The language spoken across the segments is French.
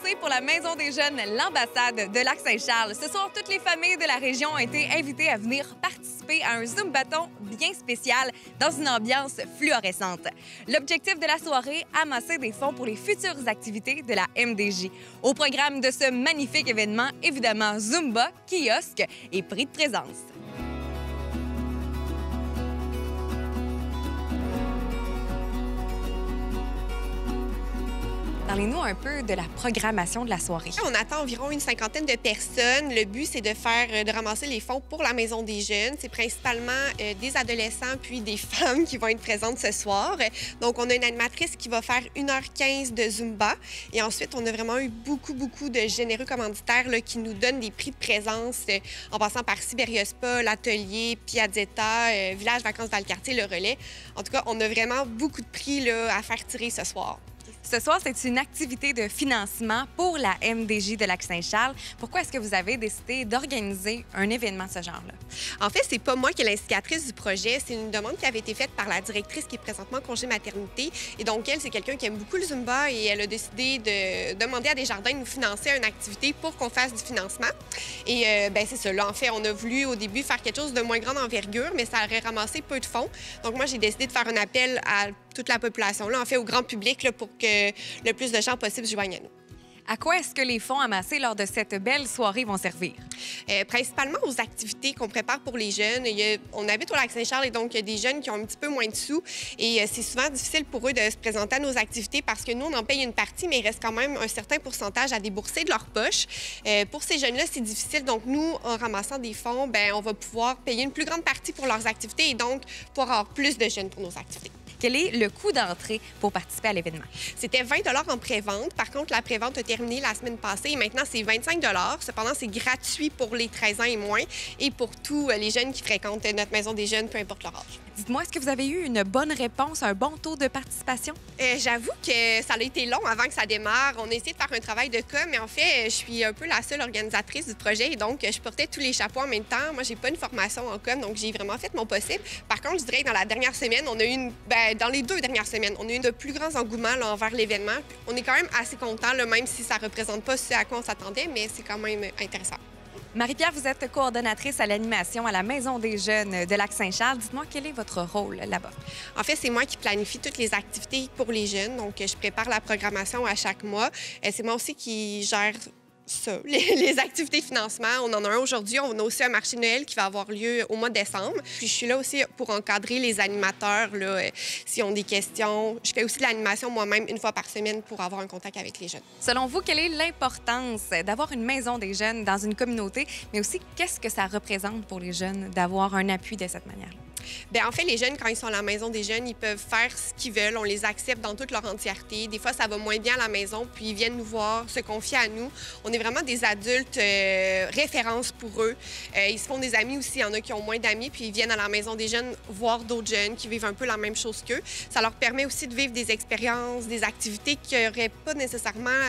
lancé pour la Maison des Jeunes, l'ambassade de Lac-Saint-Charles. Ce soir, toutes les familles de la région ont été invitées à venir participer à un Zumbathon bien spécial dans une ambiance fluorescente. L'objectif de la soirée, amasser des fonds pour les futures activités de la MDJ. Au programme de ce magnifique événement, évidemment, Zumba, kiosque et prix de présence. Parlez-nous un peu de la programmation de la soirée. On attend environ une cinquantaine de personnes. Le but, c'est de ramasser les fonds pour la Maison des Jeunes. C'est principalement des adolescents puis des femmes qui vont être présentes ce soir. Donc, on a une animatrice qui va faire 1h15 de Zumba. Et ensuite, on a vraiment eu beaucoup de généreux commanditaires là, qui nous donnent des prix de présence en passant par Siberiospa, l'Atelier, Piazzetta, Village Vacances Valcartier, le Relais. En tout cas, on a vraiment beaucoup de prix là, à faire tirer ce soir. Ce soir, c'est une activité de financement pour la MDJ de Lac-Saint-Charles. Pourquoi est-ce que vous avez décidé d'organiser un événement de ce genre-là? En fait, c'est pas moi qui est l'instigatrice du projet. C'est une demande qui avait été faite par la directrice qui est présentement en congé maternité. Et donc, elle, c'est quelqu'un qui aime beaucoup le Zumba et elle a décidé de demander à Desjardins de nous financer une activité pour qu'on fasse du financement. Et bien, c'est ça. Là, en fait, on a voulu au début faire quelque chose de moins grande envergure, mais ça aurait ramassé peu de fonds. Donc, moi, j'ai décidé de faire un appel à toute la population, là, en fait, au grand public, là, pour que le plus de gens possible se joignent à nous. À quoi est-ce que les fonds amassés lors de cette belle soirée vont servir? Principalement aux activités qu'on prépare pour les jeunes. On habite au Lac-Saint-Charles et donc il y a des jeunes qui ont un petit peu moins de sous. Et c'est souvent difficile pour eux de se présenter à nos activités parce que nous, on en paye une partie, mais il reste quand même un certain pourcentage à débourser de leur poche. Pour ces jeunes-là, c'est difficile. Donc nous, en ramassant des fonds, bien, on va pouvoir payer une plus grande partie pour leurs activités et donc pouvoir avoir plus de jeunes pour nos activités. Quel est le coût d'entrée pour participer à l'événement? C'était 20 en prévente. Par contre, la prévente a terminé la semaine passée et maintenant, c'est 25 Cependant, c'est gratuit pour les 13 ans et moins et pour tous les jeunes qui fréquentent notre Maison des Jeunes, peu importe leur âge. Dites-moi, est-ce que vous avez eu une bonne réponse, un bon taux de participation? J'avoue que ça a été long avant que ça démarre. On a essayé de faire un travail de com, mais en fait, je suis un peu la seule organisatrice du projet et donc je portais tous les chapeaux en même temps. Moi, j'ai pas une formation en com, donc j'ai vraiment fait mon possible. Par contre, je dirais que dans la dernière semaine, on a eu dans les 2 dernières semaines, on a eu de plus grands engouements là, envers l'événement. On est quand même assez contents, même si ça ne représente pas ce à quoi on s'attendait, mais c'est quand même intéressant. Marie-Pierre, vous êtes coordonnatrice à l'animation à la Maison des Jeunes de Lac-Saint-Charles. Dites-moi, quel est votre rôle là-bas? En fait, c'est moi qui planifie toutes les activités pour les jeunes. Donc, je prépare la programmation à chaque mois. C'est moi aussi qui gère ça, les activités de financement. On en a un aujourd'hui. On a aussi un marché de Noël qui va avoir lieu au mois de décembre. Puis je suis là aussi pour encadrer les animateurs, là, s'ils ont des questions. Je fais aussi de l'animation moi-même une fois par semaine pour avoir un contact avec les jeunes. Selon vous, quelle est l'importance d'avoir une Maison des Jeunes dans une communauté, mais aussi qu'est-ce que ça représente pour les jeunes d'avoir un appui de cette manière-là? Bien, en fait, les jeunes, quand ils sont à la Maison des Jeunes, ils peuvent faire ce qu'ils veulent. On les accepte dans toute leur entièreté. Des fois, ça va moins bien à la maison, puis ils viennent nous voir, se confier à nous. On est vraiment des adultes références pour eux. Ils se font des amis aussi. Il y en a qui ont moins d'amis, puis ils viennent à la Maison des Jeunes voir d'autres jeunes qui vivent un peu la même chose qu'eux. Ça leur permet aussi de vivre des expériences, des activités qui n'auraient pas nécessairement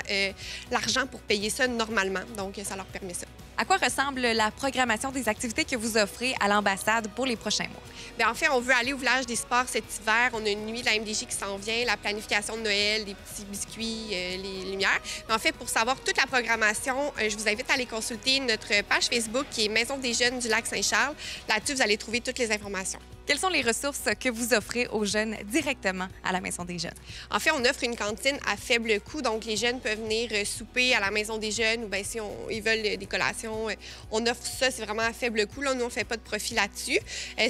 l'argent pour payer ça normalement. Donc, ça leur permet ça. À quoi ressemble la programmation des activités que vous offrez à l'ambassade pour les prochains mois? Bien, en fait, on veut aller au Village des Sports cet hiver. On a une nuit de la MDJ qui s'en vient, la planification de Noël, des petits biscuits, les lumières. Mais en fait, pour savoir toute la programmation, je vous invite à aller consulter notre page Facebook qui est Maison des Jeunes du Lac-Saint-Charles. Là-dessus, vous allez trouver toutes les informations. Quelles sont les ressources que vous offrez aux jeunes directement à la Maison des Jeunes? En fait, on offre une cantine à faible coût. Donc, les jeunes peuvent venir souper à la Maison des Jeunes ou bien si ils veulent des collations, on offre ça. C'est vraiment à faible coût. Là, nous, on ne fait pas de profit là-dessus.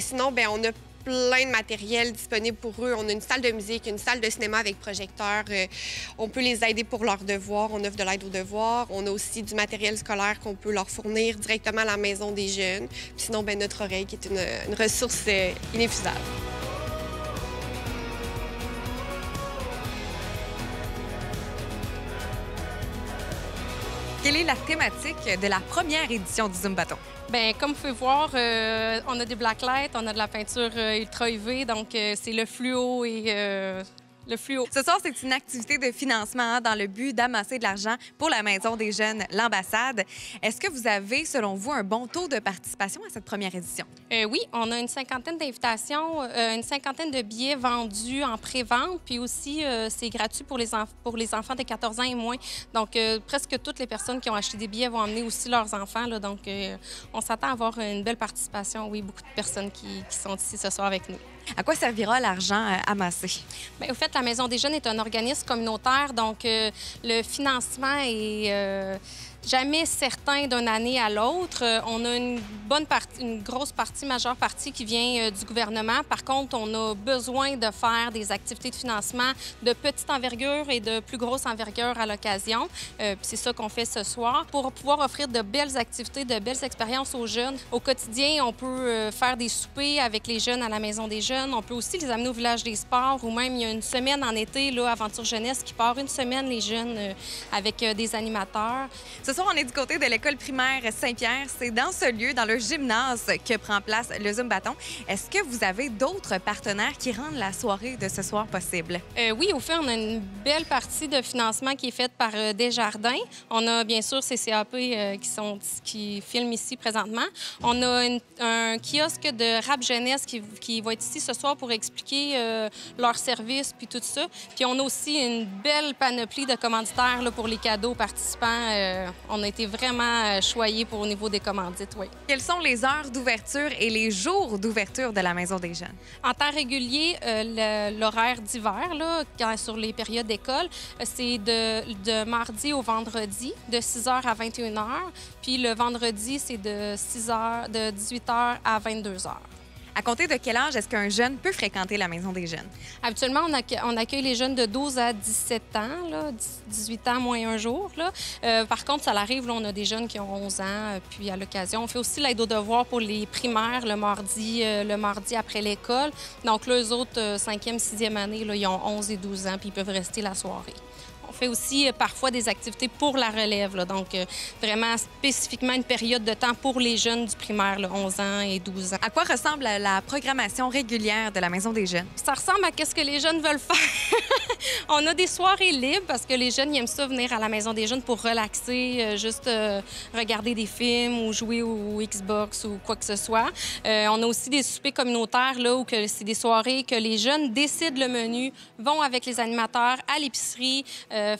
Sinon, bien, on a plein de matériel disponible pour eux. On a une salle de musique, une salle de cinéma avec projecteur. On peut les aider pour leurs devoirs. On offre de l'aide aux devoirs. On a aussi du matériel scolaire qu'on peut leur fournir directement à la Maison des Jeunes. Puis sinon, bien, notre oreille qui est une ressource inépuisable. Quelle est la thématique de la première édition du Zumbathon? Bien, comme vous pouvez voir, on a des blacklights, on a de la peinture ultra UV, donc c'est le fluo et le fluo. Ce soir, c'est une activité de financement dans le but d'amasser de l'argent pour la Maison des jeunes, l'ambassade. Est-ce que vous avez, selon vous, un bon taux de participation à cette première édition? Oui, on a une cinquantaine d'invitations, une cinquantaine de billets vendus en pré-vente, puis aussi c'est gratuit pour les enfants de 14 ans et moins. Donc, presque toutes les personnes qui ont acheté des billets vont emmener aussi leurs enfants. Là, donc, on s'attend à avoir une belle participation. Oui, beaucoup de personnes qui sont ici ce soir avec nous. À quoi servira l'argent amassé? Bien, au fait, la Maison des jeunes est un organisme communautaire, donc le financement est jamais certain d'une année à l'autre. On a une grosse partie, majeure partie qui vient du gouvernement. Par contre, on a besoin de faire des activités de financement de petite envergure et de plus grosse envergure à l'occasion. Puis c'est ça qu'on fait ce soir. Pour pouvoir offrir de belles activités, de belles expériences aux jeunes. Au quotidien, on peut faire des soupers avec les jeunes à la Maison des jeunes. On peut aussi les amener au village des sports ou même il y a une semaine en été, là, Aventure Jeunesse, qui part une semaine, les jeunes, avec des animateurs. Ce soir, on est du côté de l'école primaire Saint-Pierre. C'est dans ce lieu, dans le gymnase, que prend place le Zumbathon. Est-ce que vous avez d'autres partenaires qui rendent la soirée de ce soir possible? Oui, au fait, on a une belle partie de financement qui est faite par Desjardins. On a bien sûr CCAP qui filment ici présentement. On a un kiosque de rap jeunesse qui va être ici ce soir pour expliquer leurs services puis tout ça. Puis on a aussi une belle panoplie de commanditaires là, pour les cadeaux aux participants. On a été vraiment choyés au niveau des commandites, oui. Quelles sont les heures d'ouverture et les jours d'ouverture de la Maison des jeunes? En temps régulier, l'horaire d'hiver, là, sur les périodes d'école, c'est de mardi au vendredi, de 6 h à 21 h. Puis le vendredi, c'est de 18 h à 22 h. À compter de quel âge est-ce qu'un jeune peut fréquenter la Maison des jeunes? Habituellement, on accueille les jeunes de 12 à 17 ans, là, 18 ans moins un jour. Là. Par contre, ça arrive, là, on a des jeunes qui ont 11 ans, puis à l'occasion, on fait aussi l'aide aux devoirs pour les primaires le mardi après l'école. Donc là, eux autres, 5e, 6e année, là, ils ont 11 et 12 ans, puis ils peuvent rester la soirée. On fait aussi parfois des activités pour la relève, là, donc vraiment spécifiquement une période de temps pour les jeunes du primaire, là, 11 ans et 12 ans. À quoi ressemble la programmation régulière de la Maison des jeunes? Ça ressemble à ce que les jeunes veulent faire. On a des soirées libres parce que les jeunes ils aiment ça venir à la Maison des jeunes pour relaxer, juste regarder des films ou jouer au Xbox ou quoi que ce soit. On a aussi des soupers communautaires là, où c'est des soirées que les jeunes décident le menu, vont avec les animateurs à l'épicerie,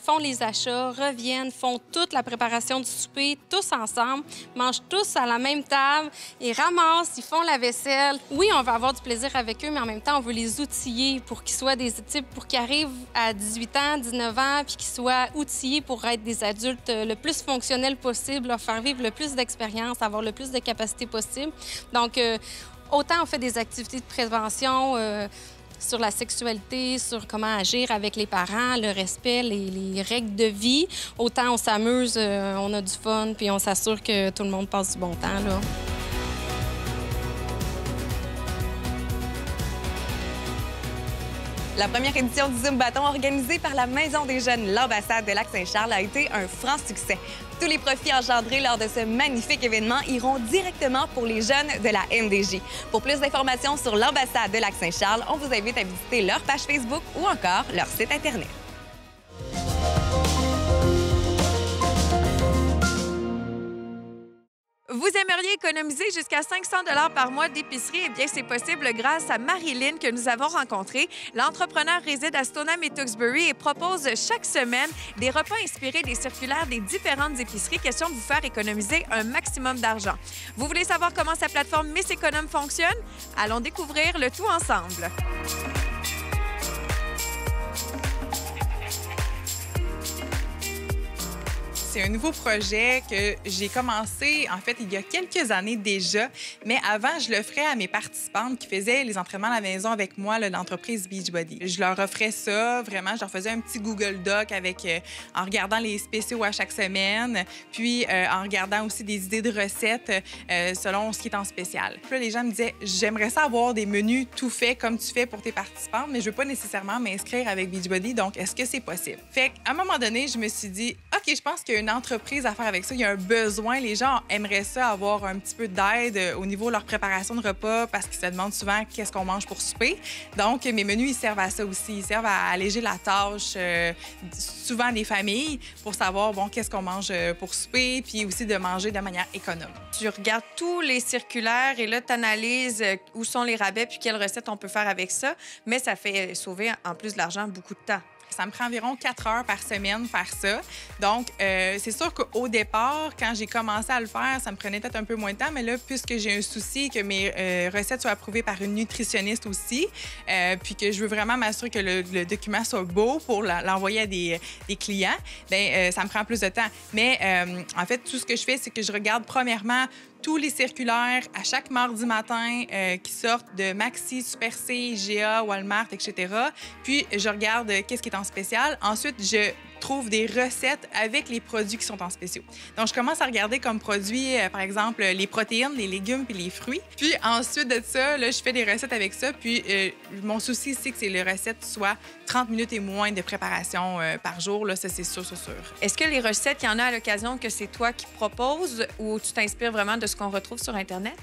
font les achats, reviennent, font toute la préparation du souper, tous ensemble, mangent tous à la même table, ils ramassent, ils font la vaisselle. Oui, on va avoir du plaisir avec eux, mais en même temps, on veut les outiller pour qu'ils soient des types, pour qu'ils arrivent à 18 ans, 19 ans, puis qu'ils soient outillés pour être des adultes le plus fonctionnels possible, leur faire vivre le plus d'expérience, avoir le plus de capacités possible. Donc, autant on fait des activités de prévention, sur la sexualité, sur comment agir avec les parents, le respect, les règles de vie. Autant on s'amuse, on a du fun, puis on s'assure que tout le monde passe du bon temps, là. La première édition du Zumbathon organisée par la Maison des jeunes, l'ambassade de Lac-Saint-Charles, a été un franc succès. Tous les profits engendrés lors de ce magnifique événement iront directement pour les jeunes de la MDJ. Pour plus d'informations sur l'ambassade de Lac-Saint-Charles, on vous invite à visiter leur page Facebook ou encore leur site Internet. Vous aimeriez économiser jusqu'à 500 $ par mois d'épicerie? Eh bien, c'est possible grâce à Marilyn que nous avons rencontrée. L'entrepreneur réside à Stoneham et Tewksbury et propose chaque semaine des repas inspirés des circulaires des différentes épiceries, question de vous faire économiser un maximum d'argent. Vous voulez savoir comment sa plateforme Miss Econome fonctionne? Allons découvrir le tout ensemble. C'est un nouveau projet que j'ai commencé, en fait, il y a quelques années déjà. Mais avant, je le ferais à mes participantes qui faisaient les entraînements à la maison avec moi, l'entreprise Beachbody. Je leur offrais ça, vraiment. Je leur faisais un petit Google Doc en regardant les spéciaux à chaque semaine, puis en regardant aussi des idées de recettes selon ce qui est en spécial. Puis là, les gens me disaient, j'aimerais ça avoir des menus tout faits comme tu fais pour tes participantes, mais je veux pas nécessairement m'inscrire avec Beachbody, donc est-ce que c'est possible? Fait qu'à un moment donné, je me suis dit, OK, je pense qu'il y a qu'il y a une entreprise à faire avec ça. Il y a un besoin. Les gens aimeraient ça, avoir un petit peu d'aide au niveau de leur préparation de repas parce qu'ils se demandent souvent qu'est-ce qu'on mange pour souper. Donc, mes menus, ils servent à ça aussi. Ils servent à alléger la tâche, souvent des familles, pour savoir, bon, qu'est-ce qu'on mange pour souper, puis aussi de manger de manière économe. Tu regardes tous les circulaires et là, tu analyses où sont les rabais puis quelles recettes on peut faire avec ça. Mais ça fait sauver, en plus de l'argent, beaucoup de temps. Ça me prend environ 4 heures par semaine faire ça. Donc, c'est sûr qu'au départ, quand j'ai commencé à le faire, ça me prenait peut-être un peu moins de temps. Mais là, puisque j'ai un souci que mes recettes soient approuvées par une nutritionniste aussi, puis que je veux vraiment m'assurer que le document soit beau pour l'envoyer à des clients, bien, ça me prend plus de temps. Mais en fait, tout ce que je fais, c'est que je regarde premièrement tous les circulaires à chaque mardi matin qui sortent de Maxi, Super C, IGA, Walmart, etc. Puis, je regarde qu'est-ce qui est en spécial. Ensuite, je trouve des recettes avec les produits qui sont en spéciaux. Donc, je commence à regarder comme produits, par exemple, les protéines, les légumes puis les fruits. Puis, ensuite de ça, là, je fais des recettes avec ça. Puis, mon souci, c'est que les recettes soient 30 minutes et moins de préparation par jour. Là, ça, c'est sûr, sûr, sûr. Est-ce que les recettes, il y en a à l'occasion que c'est toi qui proposes ou tu t'inspires vraiment de ce qu'on retrouve sur Internet?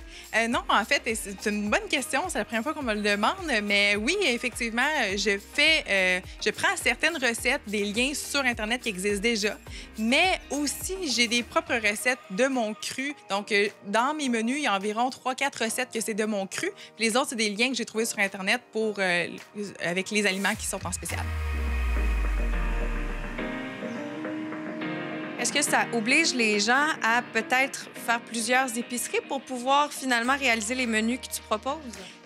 Non, en fait, c'est une bonne question. C'est la première fois qu'on me le demande. Mais oui, effectivement, je prends certaines recettes, des liens sur Internet qui existent déjà, mais aussi, j'ai des propres recettes de mon cru. Donc, dans mes menus, il y a environ 3-4 recettes que c'est de mon cru. Puis les autres, c'est des liens que j'ai trouvés sur Internet avec les aliments qui sont en spécial. Est-ce que ça oblige les gens à peut-être faire plusieurs épiceries pour pouvoir finalement réaliser les menus que tu proposes?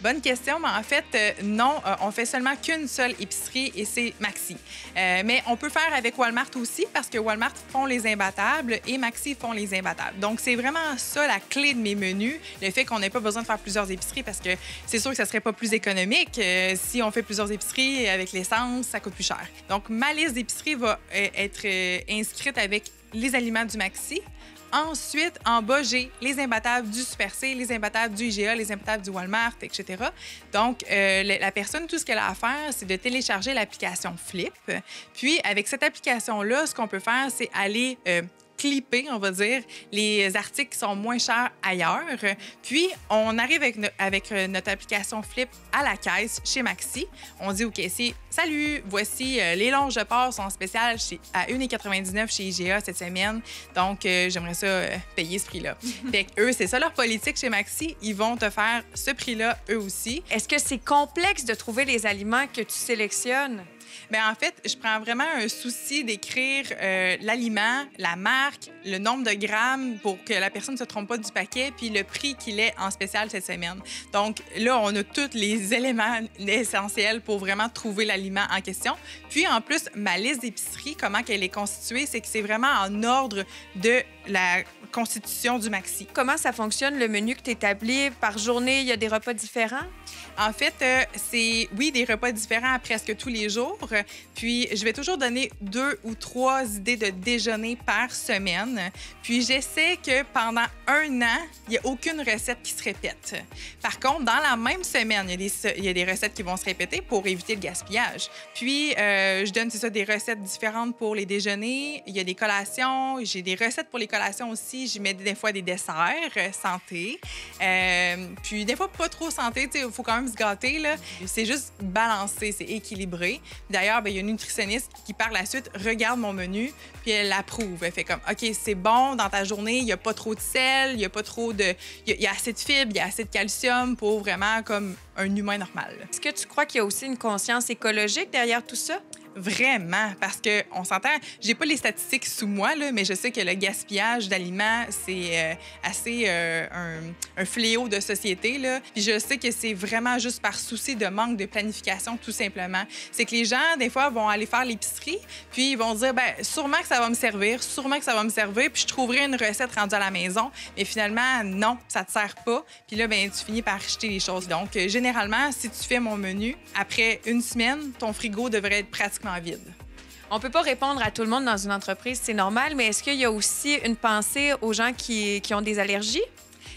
Bonne question, mais en fait, non, on fait seulement qu'une seule épicerie et c'est Maxi. Mais on peut faire avec Walmart aussi parce que Walmart font les imbattables et Maxi font les imbattables. Donc, c'est vraiment ça la clé de mes menus, le fait qu'on n'ait pas besoin de faire plusieurs épiceries parce que c'est sûr que ça serait pas plus économique. Si on fait plusieurs épiceries avec l'essence, ça coûte plus cher. Donc, ma liste d'épiceries va être inscrite avec les aliments du Maxi. Ensuite, en bas, j'ai les imbattables du Super C, les imbattables du IGA, les imbattables du Walmart, etc. Donc, la personne, tout ce qu'elle a à faire, c'est de télécharger l'application Flip. Puis, avec cette application-là, ce qu'on peut faire, c'est aller clipper, on va dire, les articles qui sont moins chers ailleurs. Puis, on arrive avec notre application Flip à la caisse chez Maxi. On dit au caissier, « Salut, voici les longes de porc sont en spécial à 1,99 chez IGA cette semaine. Donc, j'aimerais ça payer ce prix-là. » Fait qu'eux, c'est ça leur politique chez Maxi. Ils vont te faire ce prix-là, eux aussi. Est-ce que c'est complexe de trouver les aliments que tu sélectionnes? Bien, en fait, je prends vraiment un souci d'écrire l'aliment, la marque, le nombre de grammes pour que la personne ne se trompe pas du paquet, puis le prix qu'il est en spécial cette semaine. Donc là, on a tous les éléments essentiels pour vraiment trouver l'aliment en question. Puis en plus, ma liste d'épicerie, comment elle est constituée, c'est que c'est vraiment en ordre de la constitution du Maxi. Comment ça fonctionne, le menu que tu établis? Par journée, il y a des repas différents? En fait, c'est, oui, des repas différents à presque tous les jours. Puis, je vais toujours donner 2 ou 3 idées de déjeuner par semaine. Puis, j'essaie que pendant 1 an, il n'y a aucune recette qui se répète. Par contre, dans la même semaine, il y a des recettes qui vont se répéter pour éviter le gaspillage. Puis, je donne, c'est ça, des recettes différentes pour les déjeuners. Il y a des collations. J'ai des recettes pour les collations aussi. J'y mets des fois des desserts santé. Puis, des fois, pas trop santé. Il faut quand même se gâter, là. C'est juste balancé, c'est équilibré. D'ailleurs, il y a une nutritionniste qui, par la suite, regarde mon menu, puis elle l'approuve. Elle fait comme, OK, c'est bon, dans ta journée, il n'y a pas trop de sel, il n'y a pas trop de... Il y a assez de fibres, il y a assez de calcium pour vraiment comme un humain normal. Est-ce que tu crois qu'il y a aussi une conscience écologique derrière tout ça? Vraiment, parce qu'on s'entend, j'ai pas les statistiques sous moi, là, mais je sais que le gaspillage d'aliments, c'est assez un fléau de société. Là. Puis je sais que c'est vraiment juste par souci de manque de planification, tout simplement. C'est que les gens, des fois, vont aller faire l'épicerie, puis ils vont dire, bien, sûrement que ça va me servir, puis je trouverai une recette rendue à la maison. Mais finalement, non, ça te sert pas. Puis là, bien, tu finis par acheter les choses. Donc, généralement, si tu fais mon menu, après 1 semaine, ton frigo devrait être pratiquement vide. On ne peut pas répondre à tout le monde dans une entreprise, c'est normal, mais est-ce qu'il y a aussi une pensée aux gens qui ont des allergies?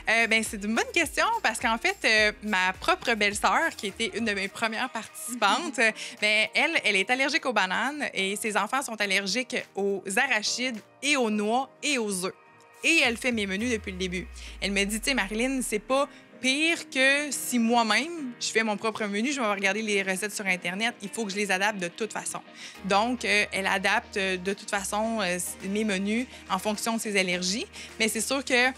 Ben, c'est une bonne question parce qu'en fait, ma propre belle-sœur, qui était une de mes premières participantes, ben, elle est allergique aux bananes et ses enfants sont allergiques aux arachides et aux noix et aux œufs. Et elle fait mes menus depuis le début. Elle me dit, tu sais, Marilyn, c'est pas pire que si moi-même, je fais mon propre menu, je vais regarder les recettes sur Internet, il faut que je les adapte de toute façon. Donc, elle adapte de toute façon mes menus en fonction de ses allergies. Mais c'est sûr que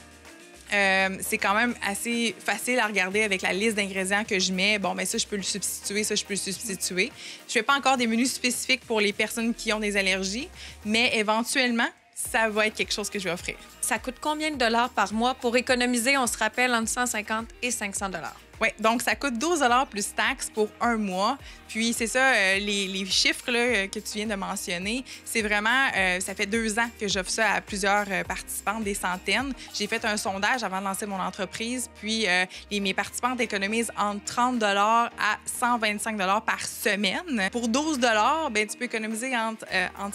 c'est quand même assez facile à regarder avec la liste d'ingrédients que je mets. Bon, bien ça, je peux le substituer, ça, je peux le substituer. Je fais pas encore des menus spécifiques pour les personnes qui ont des allergies, mais éventuellement, ça va être quelque chose que je vais offrir. Ça coûte combien de dollars par mois pour économiser, on se rappelle, entre 150 et 500 dollars? Oui, donc ça coûte 12 plus taxes pour un mois. Puis c'est ça, les chiffres là, que tu viens de mentionner, c'est vraiment, ça fait 2 ans que j'offre ça à plusieurs participants, des centaines. J'ai fait un sondage avant de lancer mon entreprise, puis mes participantes économisent entre 30 à 125 par semaine. Pour 12 ben, tu peux économiser entre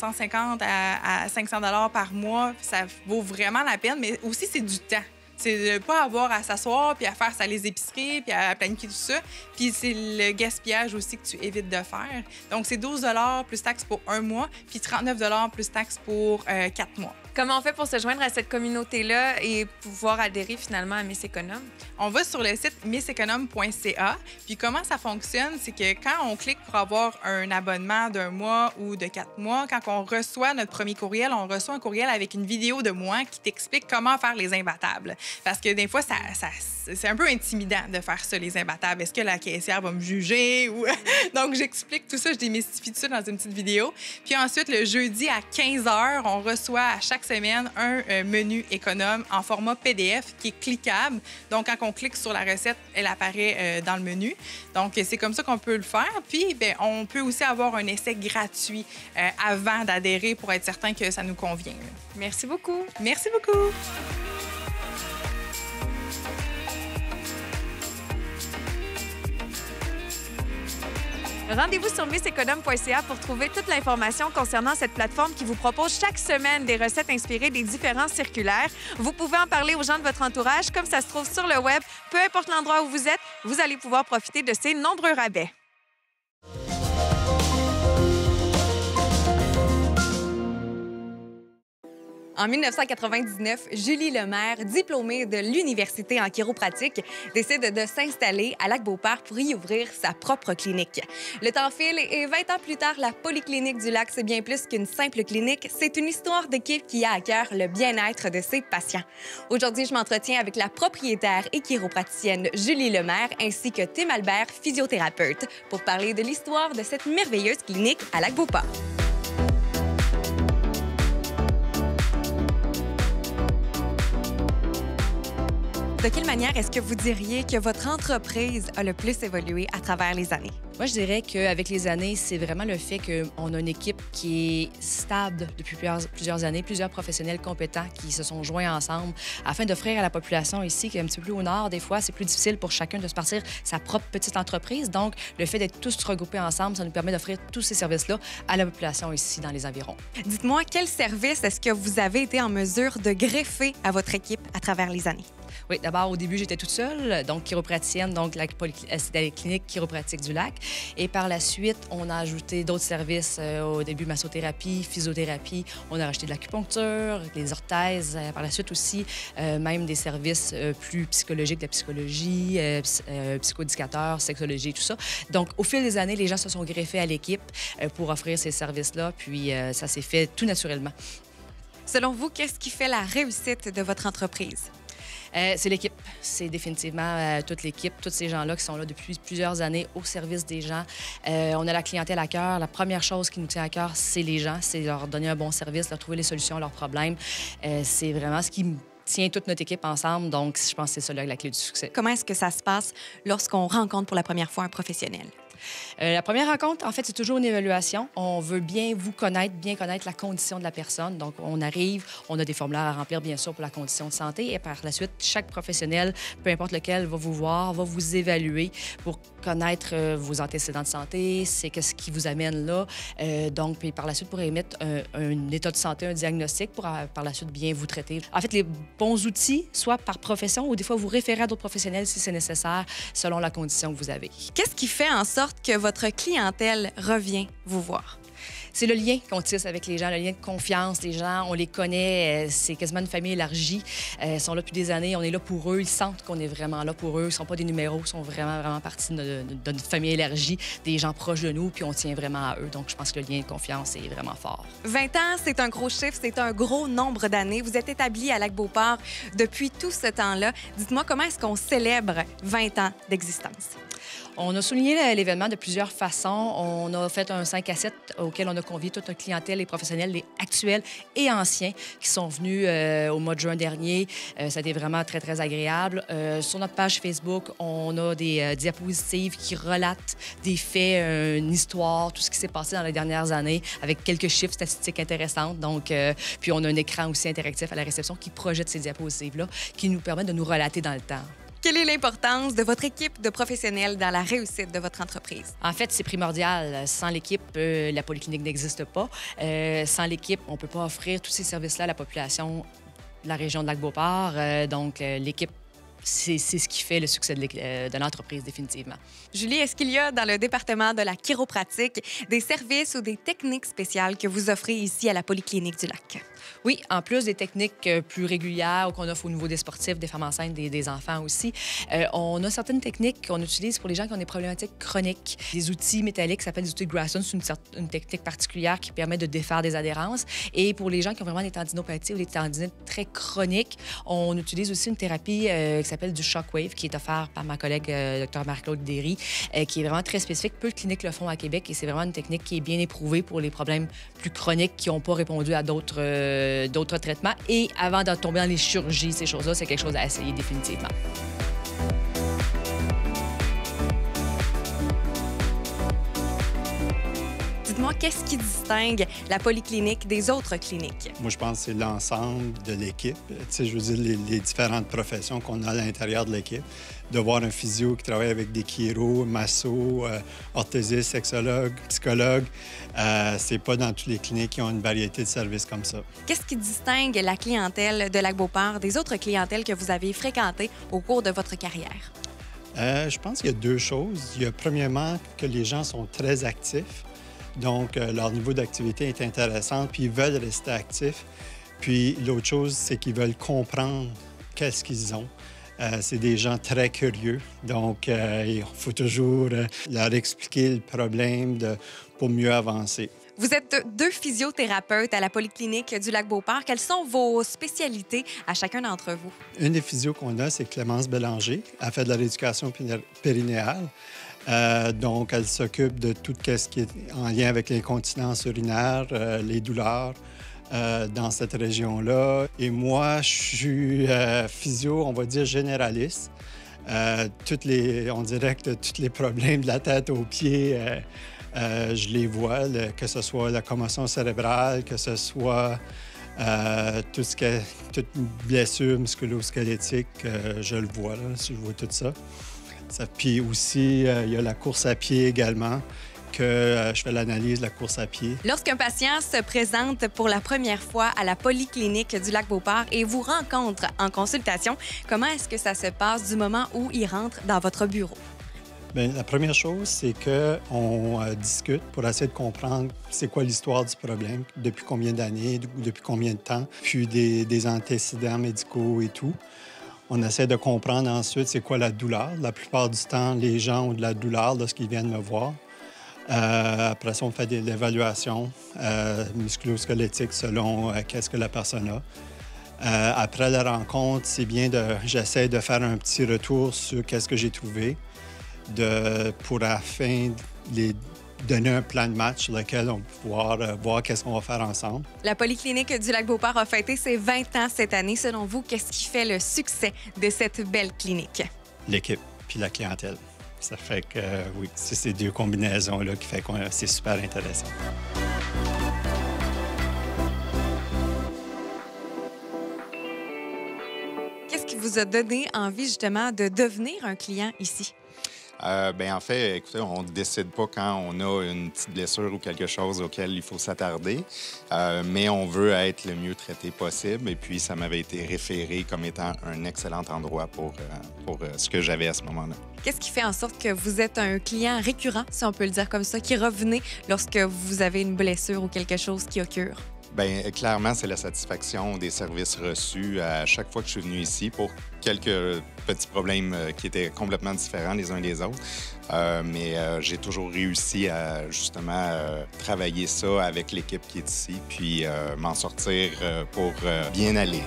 150 à 500 par mois. Ça vaut vraiment la peine, mais aussi c'est du temps. C'est de ne pas avoir à s'asseoir puis à faire ça les épiceries puis à planifier tout ça. Puis c'est le gaspillage aussi que tu évites de faire. Donc, c'est 12 plus taxes pour un mois puis 39 plus taxes pour 4 mois. Comment on fait pour se joindre à cette communauté-là et pouvoir adhérer finalement à Miss Économe? On va sur le site misseconome.ca. Puis comment ça fonctionne, c'est que quand on clique pour avoir un abonnement d'1 mois ou de 4 mois, quand on reçoit notre premier courriel, on reçoit un courriel avec une vidéo de moi qui t'explique comment faire les imbattables. Parce que des fois, c'est un peu intimidant de faire ça, les imbattables. Est-ce que la caissière va me juger? Ou... Donc, j'explique tout ça, je démystifie tout ça dans une petite vidéo. Puis ensuite, le jeudi à 15 h, on reçoit à chaque semaine un menu économe en format PDF qui est cliquable. Donc, quand on clique sur la recette, elle apparaît dans le menu. Donc, c'est comme ça qu'on peut le faire. Puis, bien, on peut aussi avoir un essai gratuit avant d'adhérer pour être certain que ça nous convient. Merci beaucoup. Merci beaucoup. Rendez-vous sur misseconome.ca pour trouver toute l'information concernant cette plateforme qui vous propose chaque semaine des recettes inspirées des différents circulaires. Vous pouvez en parler aux gens de votre entourage, comme ça se trouve sur le web. Peu importe l'endroit où vous êtes, vous allez pouvoir profiter de ces nombreux rabais. En 1999, Julie Lemaire, diplômée de l'Université en chiropratique, décide de s'installer à Lac-Beauport pour y ouvrir sa propre clinique. Le temps file et 20 ans plus tard, la Polyclinique du Lac, c'est bien plus qu'une simple clinique. C'est une histoire d'équipe qui a à cœur le bien-être de ses patients. Aujourd'hui, je m'entretiens avec la propriétaire et chiropraticienne Julie Lemaire ainsi que Tim Albert, physiothérapeute, pour parler de l'histoire de cette merveilleuse clinique à Lac-Beauport. De quelle manière est-ce que vous diriez que votre entreprise a le plus évolué à travers les années? Moi, je dirais qu'avec les années, c'est vraiment le fait qu'on a une équipe qui est stable depuis plusieurs années, plusieurs professionnels compétents qui se sont joints ensemble afin d'offrir à la population ici, qui est un petit peu plus au nord, des fois, c'est plus difficile pour chacun de se partir sa propre petite entreprise. Donc, le fait d'être tous regroupés ensemble, ça nous permet d'offrir tous ces services-là à la population ici dans les environs. Dites-moi, quel service est-ce que vous avez été en mesure de greffer à votre équipe à travers les années? Oui, d'abord, au début, j'étais toute seule, donc chiropraticienne, donc c'était la clinique chiropratique du Lac. Et par la suite, on a ajouté d'autres services. Au début, massothérapie, physiothérapie. On a rajouté de l'acupuncture, les orthèses. Par la suite aussi, même des services plus psychologiques, de la psychologie, psychoéducateurs, sexologie, tout ça. Donc, au fil des années, les gens se sont greffés à l'équipe pour offrir ces services-là. Puis, ça s'est fait tout naturellement. Selon vous, qu'est-ce qui fait la réussite de votre entreprise? C'est l'équipe. C'est définitivement toute l'équipe, tous ces gens-là qui sont là depuis plusieurs années au service des gens. On a la clientèle à cœur. La première chose qui nous tient à cœur, c'est les gens. C'est leur donner un bon service, leur trouver les solutions à leurs problèmes. C'est vraiment ce qui tient toute notre équipe ensemble. Donc, je pense que c'est ça là, la clé du succès. Comment est-ce que ça se passe lorsqu'on rencontre pour la première fois un professionnel? La première rencontre, en fait, c'est toujours une évaluation. On veut bien vous connaître, bien connaître la condition de la personne. Donc, on arrive, on a des formulaires à remplir, bien sûr, pour la condition de santé. Et par la suite, chaque professionnel, peu importe lequel, va vous voir, va vous évaluer pour connaître vos antécédents de santé, c'est qu'est-ce qui vous amène là. Donc, puis par la suite, pour émettre un état de santé, un diagnostic, pour par la suite bien vous traiter. En fait, les bons outils, soit par profession ou des fois vous référez à d'autres professionnels si c'est nécessaire, selon la condition que vous avez. Qu'est-ce qui fait en sorte que votre clientèle revient vous voir? C'est le lien qu'on tisse avec les gens, le lien de confiance. Les gens, on les connaît, c'est quasiment une famille élargie. Ils sont là depuis des années, on est là pour eux, ils sentent qu'on est vraiment là pour eux. Ils ne sont pas des numéros, ils sont vraiment, vraiment partie de notre famille élargie, des gens proches de nous, puis on tient vraiment à eux. Donc, je pense que le lien de confiance est vraiment fort. 20 ans, c'est un gros chiffre, c'est un gros nombre d'années. Vous êtes établi à Lac-Beauport depuis tout ce temps-là. Dites-moi, comment est-ce qu'on célèbre 20 ans d'existence? On a souligné l'événement de plusieurs façons. On a fait un 5 à 7 auquel on a convié toute notre clientèle, les professionnels, les actuels et anciens qui sont venus au mois de juin dernier. Ça a été vraiment très, très agréable. Sur notre page Facebook, on a des diapositives qui relatent des faits, une histoire, tout ce qui s'est passé dans les dernières années avec quelques chiffres statistiques intéressantes. Donc, puis on a un écran aussi interactif à la réception qui projette ces diapositives-là, qui nous permettent de nous relater dans le temps. Quelle est l'importance de votre équipe de professionnels dans la réussite de votre entreprise? En fait, c'est primordial. Sans l'équipe, la polyclinique n'existe pas. Sans l'équipe, on ne peut pas offrir tous ces services-là à la population de la région de Lac-Beauport. Donc, l'équipe, c'est ce qui fait le succès de l'entreprise, définitivement. Julie, est-ce qu'il y a dans le département de la chiropratique des services ou des techniques spéciales que vous offrez ici à la Polyclinique du Lac? Oui, en plus des techniques plus régulières qu'on offre au niveau des sportifs, des femmes enceintes, des enfants aussi, on a certaines techniques qu'on utilise pour les gens qui ont des problématiques chroniques. Des outils métalliques qui s'appellent des outils Grasson, c'est une technique particulière qui permet de défaire des adhérences. Et pour les gens qui ont vraiment des tendinopathies ou des tendinites très chroniques, on utilise aussi une thérapie qui s'appelle du Shockwave, qui est offerte par ma collègue Dr. Marc-Claude Derry, qui est vraiment très spécifique. Peu de cliniques le font à Québec et c'est vraiment une technique qui est bien éprouvée pour les problèmes plus chroniques qui n'ont pas répondu à d'autres traitements. Et avant de tomber dans les chirurgies, ces choses-là, c'est quelque chose à essayer définitivement. Dites-moi, qu'est-ce qui distingue la polyclinique des autres cliniques? Moi, je pense que c'est l'ensemble de l'équipe. Tu sais, je veux dire, les différentes professions qu'on a à l'intérieur de l'équipe. De voir un physio qui travaille avec des chiro, masso, orthésistes, sexologues, psychologues, c'est pas dans toutes les cliniques qui ont une variété de services comme ça. Qu'est-ce qui distingue la clientèle de Lac-Beauport des autres clientèles que vous avez fréquentées au cours de votre carrière? Je pense qu'il y a deux choses. Il y a premièrement que les gens sont très actifs. Donc, leur niveau d'activité est intéressant, puis ils veulent rester actifs. Puis l'autre chose, c'est qu'ils veulent comprendre qu'est-ce qu'ils ont. C'est des gens très curieux, donc il faut toujours leur expliquer le problème pour mieux avancer. Vous êtes deux physiothérapeutes à la Polyclinique du Lac-Beauport. Quelles sont vos spécialités à chacun d'entre vous? Une des physios qu'on a, c'est Clémence Bélanger. Elle fait de la rééducation périnéale. Donc, elle s'occupe de tout ce qui est en lien avec l'incontinence urinaire, les douleurs dans cette région-là. Et moi, je suis physio, on va dire généraliste. On dirait que tous les problèmes de la tête aux pieds, je les vois, que ce soit la commotion cérébrale, que ce soit toute blessure musculo-squelettique, je le vois, là, si je vois tout ça. Puis aussi, il y a la course à pied également, que je fais l'analyse de la course à pied. Lorsqu'un patient se présente pour la première fois à la Polyclinique du Lac-Beauport et vous rencontre en consultation, comment est-ce que ça se passe du moment où il rentre dans votre bureau? Bien, la première chose, c'est qu'on discute pour essayer de comprendre c'est quoi l'histoire du problème, depuis combien d'années, depuis combien de temps, puis des antécédents médicaux et tout. On essaie de comprendre ensuite c'est quoi la douleur. La plupart du temps, les gens ont de la douleur lorsqu'ils viennent me voir. Après ça, on fait l'évaluation musculo-squelettique selon qu'est-ce que la personne a. Après la rencontre, c'est bien j'essaie de faire un petit retour sur qu'est-ce que j'ai trouvé pour à la fin les donner un plan de match sur lequel on va pouvoir voir qu'est-ce qu'on va faire ensemble. La Polyclinique du Lac-Beauport a fêté ses 20 ans cette année. Selon vous, qu'est-ce qui fait le succès de cette belle clinique? L'équipe puis la clientèle. Ça fait que, oui, c'est ces deux combinaisons-là qui fait que c'est super intéressant. Qu'est-ce qui vous a donné envie, justement, de devenir un client ici? En fait, écoutez, on ne décide pas quand on a une petite blessure ou quelque chose auquel il faut s'attarder, mais on veut être le mieux traité possible. Et puis, ça m'avait été référé comme étant un excellent endroit pour ce que j'avais à ce moment-là. Qu'est-ce qui fait en sorte que vous êtes un client récurrent, si on peut le dire comme ça, qui revenez lorsque vous avez une blessure ou quelque chose qui occure? Bien, clairement, c'est la satisfaction des services reçus à chaque fois que je suis venu ici pour quelques petits problèmes qui étaient complètement différents les uns des autres. Mais j'ai toujours réussi à, justement, travailler ça avec l'équipe qui est ici, puis m'en sortir pour bien aller. Là.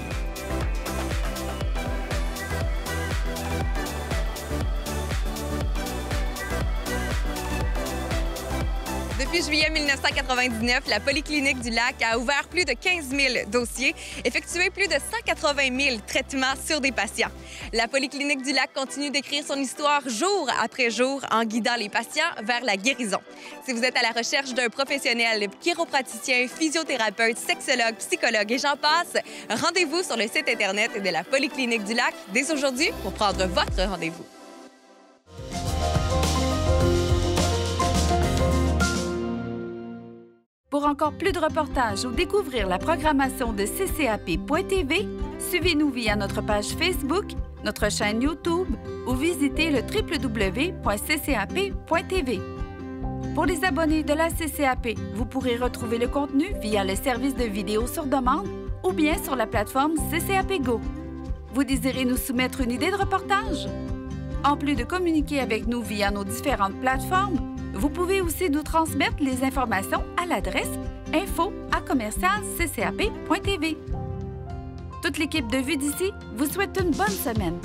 Depuis juillet 1999, la Polyclinique du Lac a ouvert plus de 15 000 dossiers, effectué plus de 180 000 traitements sur des patients. La Polyclinique du Lac continue d'écrire son histoire jour après jour en guidant les patients vers la guérison. Si vous êtes à la recherche d'un professionnel, chiropraticien, physiothérapeute, sexologue, psychologue et j'en passe, rendez-vous sur le site Internet de la Polyclinique du Lac dès aujourd'hui pour prendre votre rendez-vous. Pour encore plus de reportages ou découvrir la programmation de ccap.tv, suivez-nous via notre page Facebook, notre chaîne YouTube ou visitez le www.ccap.tv. Pour les abonnés de la CCAP, vous pourrez retrouver le contenu via le service de vidéo sur demande ou bien sur la plateforme CCAP Go. Vous désirez nous soumettre une idée de reportage? En plus de communiquer avec nous via nos différentes plateformes, vous pouvez aussi nous transmettre les informations à l'adresse info@commercialccap.tv. Toute l'équipe de Vue d'ici vous souhaite une bonne semaine.